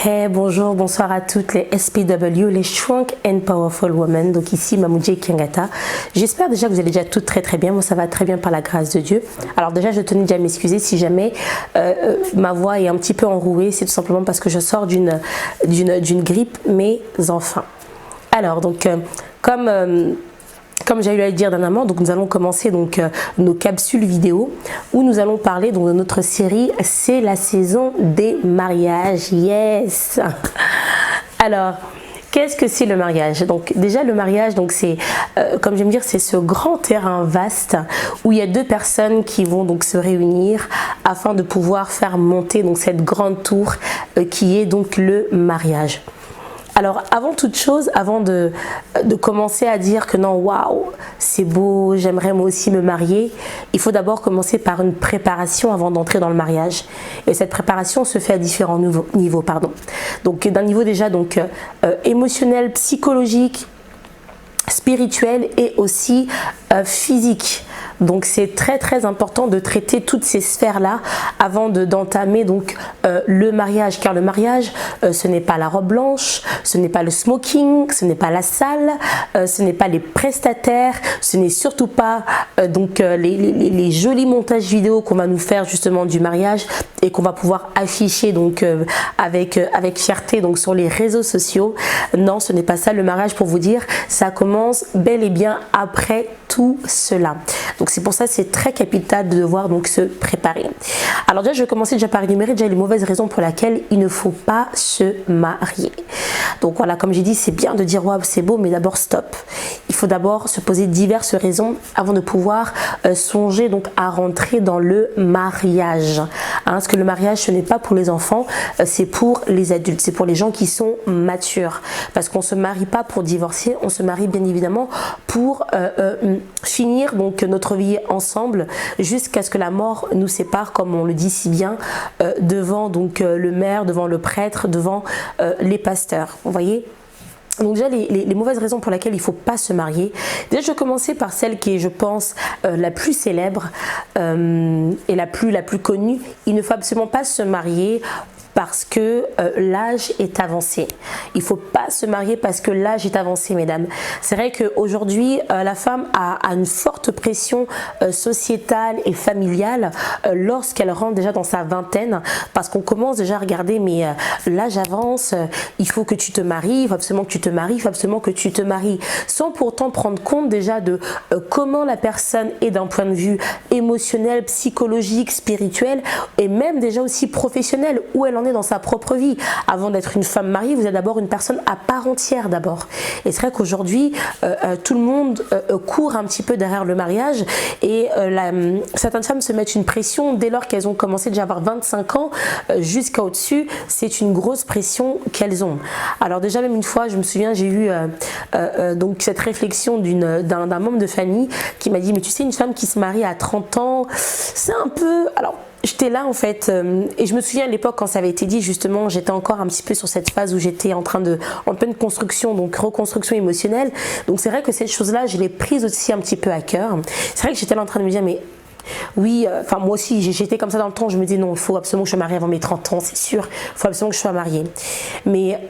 Hey, bonjour, bonsoir à toutes les SPW, les Strong and Powerful Women. Donc ici, Mamouji Kiangata. J'espère déjà que vous allez déjà toutes très bien. Moi, ça va très bien par la grâce de Dieu. Alors déjà, je tenais déjà à m'excuser si jamais ma voix est un petit peu enrouée. C'est tout simplement parce que je sors d'une grippe, mais enfin. Alors, donc, comme j'ai eu à le dire dernièrement, donc nous allons commencer nos capsules vidéo où nous allons parler donc de notre série C'est la saison des mariages. Yes. Alors, qu'est-ce que c'est le mariage? Donc déjà le mariage, donc c'est comme j'aime dire, c'est ce grand terrain vaste où il y a deux personnes qui vont donc se réunir afin de pouvoir faire monter donc cette grande tour qui est donc le mariage. Alors avant toute chose, avant de commencer à dire que non, waouh, c'est beau, j'aimerais moi aussi me marier, il faut d'abord commencer par une préparation avant d'entrer dans le mariage. Et cette préparation se fait à différents niveaux. Donc d'un niveau déjà émotionnel, psychologique, spirituel et aussi physique. Donc c'est très important de traiter toutes ces sphères là avant d'entamer le mariage, car le mariage ce n'est pas la robe blanche, ce n'est pas le smoking, ce n'est pas la salle, ce n'est pas les prestataires, ce n'est surtout pas les jolis montages vidéo qu'on va nous faire justement du mariage et qu'on va pouvoir afficher avec fierté sur les réseaux sociaux. Non, ce n'est pas ça le mariage, pour vous dire, ça commence bel et bien après tout cela. Donc c'est pour ça c'est très capital de devoir se préparer. Alors déjà je vais commencer par énumérer déjà les mauvaises raisons pour lesquelles il ne faut pas se marier. Donc voilà, comme j'ai dit, c'est bien de dire waouh c'est beau, mais d'abord stop. Il faut d'abord se poser diverses raisons avant de pouvoir songer à rentrer dans le mariage. Parce que le mariage ce n'est pas pour les enfants, c'est pour les adultes, c'est pour les gens qui sont matures. Parce qu'on se marie pas pour divorcer, on se marie bien évidemment pour finir notre vie ensemble jusqu'à ce que la mort nous sépare, comme on le dit si bien, devant le maire, devant le prêtre, devant les pasteurs. Vous voyez? Donc déjà les mauvaises raisons pour lesquelles il ne faut pas se marier. Déjà je vais commencer par celle qui est, je pense, la plus célèbre et la plus connue. Il ne faut absolument pas se marier parce que l'âge est avancé. Il ne faut pas se marier parce que l'âge est avancé, mesdames. C'est vrai qu'aujourd'hui, la femme a une forte pression sociétale et familiale lorsqu'elle rentre déjà dans sa vingtaine, parce qu'on commence déjà à regarder, mais l'âge avance, il faut que tu te maries, il faut absolument que tu te maries, il faut absolument que tu te maries, sans pourtant prendre compte déjà de comment la personne est d'un point de vue émotionnel, psychologique, spirituel, et même déjà aussi professionnel, où elle en est dans sa propre vie. Avant d'être une femme mariée, vous êtes d'abord une personne à part entière d'abord. Et c'est vrai qu'aujourd'hui, tout le monde court un petit peu derrière le mariage et certaines femmes se mettent une pression dès lors qu'elles ont commencé déjà à avoir 25 ans jusqu'à au-dessus. C'est une grosse pression qu'elles ont. Alors déjà, même une fois, je me souviens, j'ai eu cette réflexion d'un membre de famille qui m'a dit, mais tu sais, une femme qui se marie à 30 ans, c'est un peu... Alors, j'étais là en fait et je me souviens à l'époque quand ça avait été dit, justement j'étais encore un petit peu sur cette phase où j'étais en pleine construction, donc reconstruction émotionnelle. Donc c'est vrai que cette chose là je l'ai prise aussi un petit peu à cœur. C'est vrai que j'étais là en train de me dire, mais oui, moi aussi j'étais comme ça dans le temps, je me disais non, il faut absolument que je me marie avant mes 30 ans, c'est sûr, il faut absolument que je sois mariée. Mais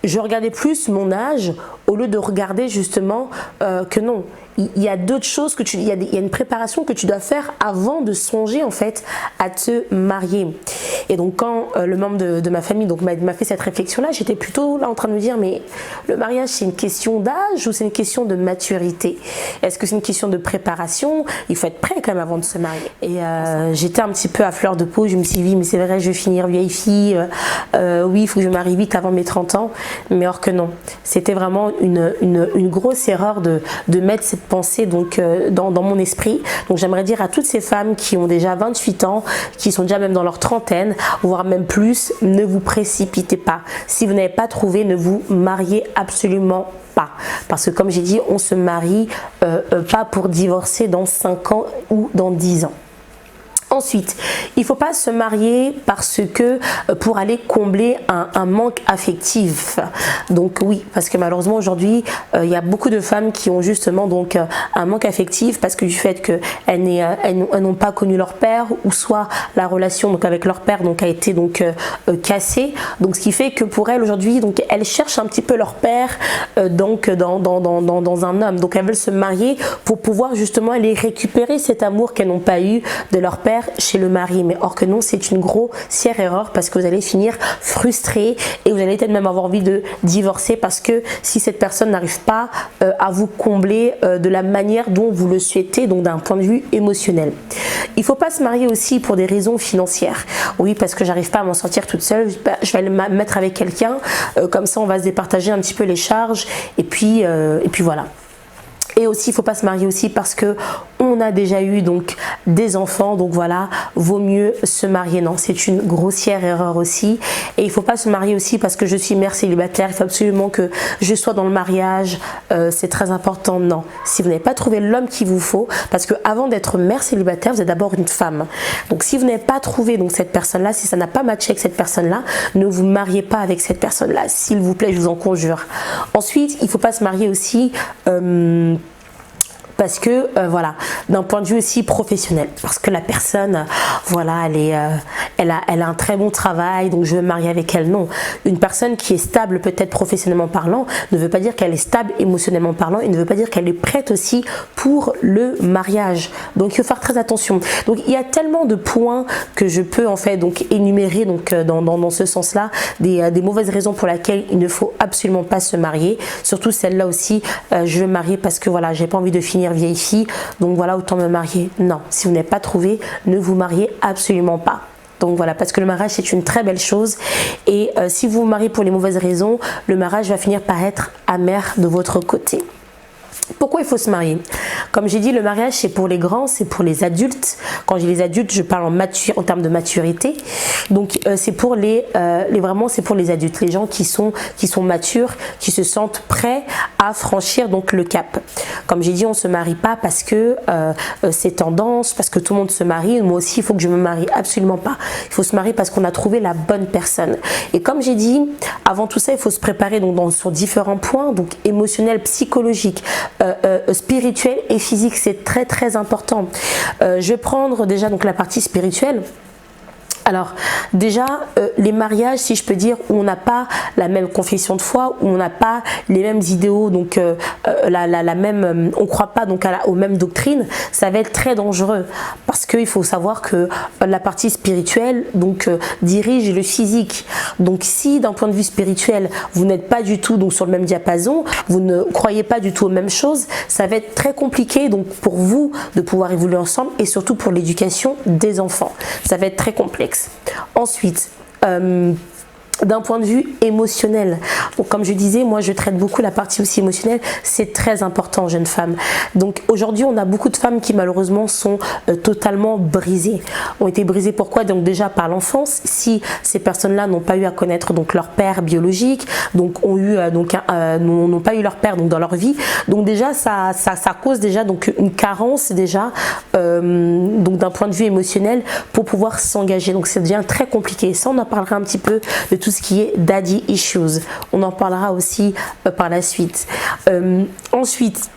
je regardais plus mon âge au lieu de regarder justement que non, il y a d'autres choses, il y a une préparation que tu dois faire avant de songer en fait à te marier. Et donc quand le membre de ma famille m'a fait cette réflexion là, j'étais plutôt là en train de me dire, mais le mariage c'est une question d'âge ou c'est une question de maturité? Est-ce que c'est une question de préparation? Il faut être prêt quand même avant de se marier. Et j'étais un petit peu à fleur de peau, je me suis dit mais c'est vrai, je vais finir vieille fille, oui il faut que je me marie vite avant mes 30 ans, mais or que non. C'était vraiment une grosse erreur de mettre cette pensée dans mon esprit. Donc j'aimerais dire à toutes ces femmes qui ont déjà 28 ans, qui sont déjà même dans leur trentaine, voire même plus, ne vous précipitez pas. Si vous n'avez pas trouvé, ne vous mariez absolument pas. Parce que comme j'ai dit, on se marie pas pour divorcer dans 5 ans ou dans 10 ans. Ensuite, il ne faut pas se marier parce que pour aller combler un manque affectif. Donc oui, parce que malheureusement aujourd'hui, il y a beaucoup de femmes qui ont justement donc un manque affectif parce que du fait qu'elles n'ont pas connu leur père, ou soit la relation donc avec leur père donc a été donc cassée. Donc ce qui fait que pour elles aujourd'hui, donc elles cherchent un petit peu leur père donc dans un homme. Donc elles veulent se marier pour pouvoir justement aller récupérer cet amour qu'elles n'ont pas eu de leur père chez le mari. Mais or que non, c'est une grossière erreur parce que vous allez finir frustré et vous allez peut-être même avoir envie de divorcer parce que si cette personne n'arrive pas à vous combler de la manière dont vous le souhaitez, donc d'un point de vue émotionnel. Il ne faut pas se marier aussi pour des raisons financières. Oui, parce que j'arrive pas à m'en sortir toute seule, je vais aller me mettre avec quelqu'un, comme ça on va se départager un petit peu les charges et puis voilà. Et aussi, il ne faut pas se marier aussi parce que on a déjà eu donc des enfants, donc voilà, vaut mieux se marier. Non, c'est une grossière erreur aussi. Et il ne faut pas se marier aussi parce que je suis mère célibataire, il faut absolument que je sois dans le mariage, c'est très important. Non, si vous n'avez pas trouvé l'homme qu'il vous faut, parce que avant d'être mère célibataire, vous êtes d'abord une femme. Donc si vous n'avez pas trouvé donc cette personne-là, si ça n'a pas matché avec cette personne-là, ne vous mariez pas avec cette personne-là, s'il vous plaît, je vous en conjure. Ensuite, il ne faut pas se marier aussi parce que voilà, d'un point de vue aussi professionnel, parce que la personne voilà, elle a un très bon travail, donc je veux me marier avec elle. Non, une personne qui est stable peut-être professionnellement parlant ne veut pas dire qu'elle est stable émotionnellement parlant, et ne veut pas dire qu'elle est prête aussi pour le mariage. Donc il faut faire très attention. Donc il y a tellement de points que je peux en fait donc énumérer donc dans ce sens-là, des mauvaises raisons pour lesquelles il ne faut absolument pas se marier, surtout celle-là aussi, je veux me marier parce que voilà, j'ai pas envie de finir vieille fille, donc voilà, autant me marier. Non, si vous n'avez pas trouvé, ne vous mariez absolument pas. Donc voilà, parce que le mariage c'est une très belle chose, et si vous vous mariez pour les mauvaises raisons, le mariage va finir par être amer de votre côté. Pourquoi il faut se marier? Comme j'ai dit, le mariage c'est pour les grands, c'est pour les adultes. Quand j'ai les adultes, je parle en termes de maturité. Donc c'est pour vraiment c'est pour les adultes, les gens qui sont matures, qui se sentent prêts à franchir donc le cap. Comme j'ai dit, on se marie pas parce que c'est tendance, parce que tout le monde se marie. Moi aussi, il faut que je me marie, absolument pas. Il faut se marier parce qu'on a trouvé la bonne personne. Et comme j'ai dit, avant tout ça, il faut se préparer donc sur différents points, donc émotionnel, psychologique, spirituel et physique. C'est très très important. Je vais prendre déjà donc la partie spirituelle. Alors déjà les mariages, si je peux dire, où on n'a pas la même confession de foi, où on n'a pas les mêmes idéaux, donc la même, on croit pas donc aux mêmes doctrines, ça va être très dangereux parce qu'il faut savoir que la partie spirituelle donc dirige le physique. Donc si d'un point de vue spirituel vous n'êtes pas du tout donc sur le même diapason, vous ne croyez pas du tout aux mêmes choses, ça va être très compliqué donc pour vous de pouvoir évoluer ensemble, et surtout pour l'éducation des enfants, ça va être très complexe. Ensuite, d'un point de vue émotionnel, donc, comme je disais, moi je traite beaucoup la partie aussi émotionnelle, c'est très important, jeune femme. Donc aujourd'hui on a beaucoup de femmes qui malheureusement sont totalement brisées, ont été brisées. Pourquoi? Donc déjà par l'enfance, si ces personnes-là n'ont pas eu à connaître donc leur père biologique, donc ont eu n'ont pas eu leur père donc dans leur vie, donc déjà ça cause déjà donc une carence déjà donc d'un point de vue émotionnel pour pouvoir s'engager. Donc c'est déjà très compliqué. Ça on en parlera un petit peu de tout ce qui est daddy issues. On en parlera aussi par la suite. Ensuite,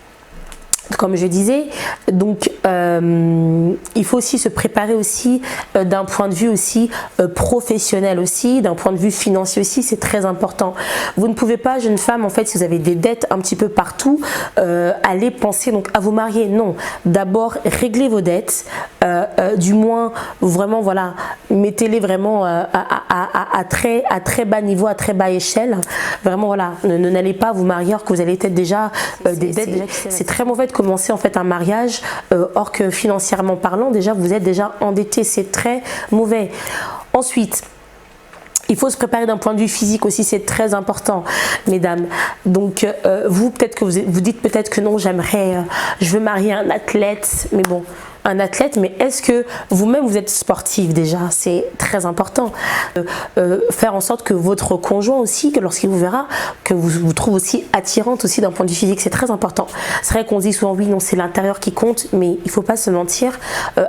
comme je disais, donc il faut aussi se préparer aussi d'un point de vue aussi professionnel aussi, d'un point de vue financier aussi, c'est très important. Vous ne pouvez pas, jeune femme, en fait, si vous avez des dettes un petit peu partout, aller penser donc à vous marier. Non, d'abord réglez vos dettes, du moins vraiment voilà, mettez-les vraiment à très bas niveau, à très bas échelle. Vraiment voilà, n'allez pas vous marier alors que vous allez être déjà des dettes. C'est très mauvais de commencer en fait un mariage or que financièrement parlant déjà vous êtes déjà endetté, c'est très mauvais. Ensuite, il faut se préparer d'un point de vue physique aussi, c'est très important, mesdames. Donc vous peut-être que vous dites peut-être que non, j'aimerais, je veux marier un athlète, mais bon, un athlète, mais est-ce que vous-même vous êtes sportif déjà? C'est très important. Faire en sorte que votre conjoint aussi, que lorsqu'il vous verra, que vous trouve aussi attirante aussi d'un point de vue physique, c'est très important. C'est vrai qu'on dit souvent oui, non, c'est l'intérieur qui compte, mais il ne faut pas se mentir.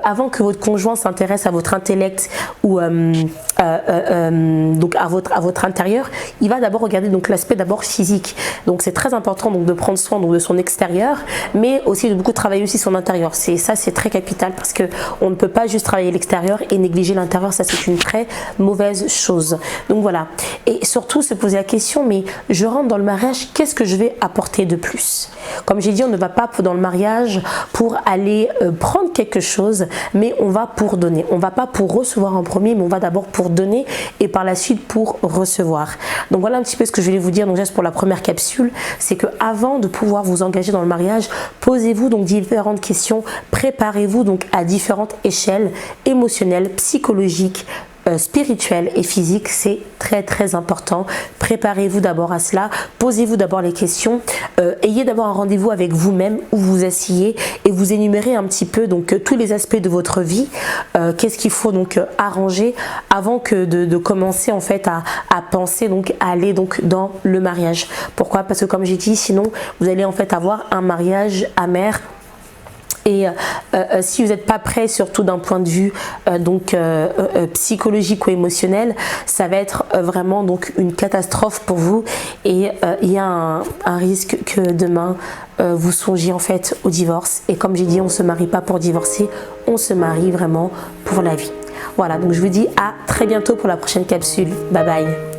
Avant que votre conjoint s'intéresse à votre intellect ou donc à votre intérieur, il va d'abord regarder donc l'aspect d'abord physique. Donc c'est très important donc de prendre soin donc de son extérieur, mais aussi de beaucoup travailler aussi son intérieur. C'est très capital parce que on ne peut pas juste travailler l'extérieur et négliger l'intérieur. Ça, c'est une très mauvaise chose. Donc voilà. Et surtout se poser la question, mais je rentre dans le mariage, qu'est-ce que je vais apporter de plus? Comme j'ai dit, on ne va pas dans le mariage pour aller prendre quelque chose, mais on va pour donner. On ne va pas pour recevoir en premier, mais on va d'abord pour donner et par la suite pour recevoir. Donc voilà un petit peu ce que je voulais vous dire. Donc juste pour la première capsule, c'est que avant de pouvoir vous engager dans le mariage, posez-vous donc différentes questions, préparez-vous donc à différentes échelles émotionnelles, psychologiques, spirituelle et physique. C'est très important. Préparez-vous d'abord à cela, posez-vous d'abord les questions, ayez d'abord un rendez-vous avec vous-même où vous asseyez et vous énumérez un petit peu donc tous les aspects de votre vie, qu'est-ce qu'il faut donc arranger avant que de commencer en fait à penser donc à aller donc dans le mariage. Pourquoi? Parce que comme j'ai dit, sinon vous allez en fait avoir un mariage amer. Et si vous n'êtes pas prêt, surtout d'un point de vue psychologique ou émotionnel, ça va être vraiment donc une catastrophe pour vous. Et il y a un risque que demain vous songiez en fait au divorce. Et comme j'ai dit, on ne se marie pas pour divorcer, on se marie vraiment pour la vie. Voilà, donc je vous dis à très bientôt pour la prochaine capsule. Bye bye.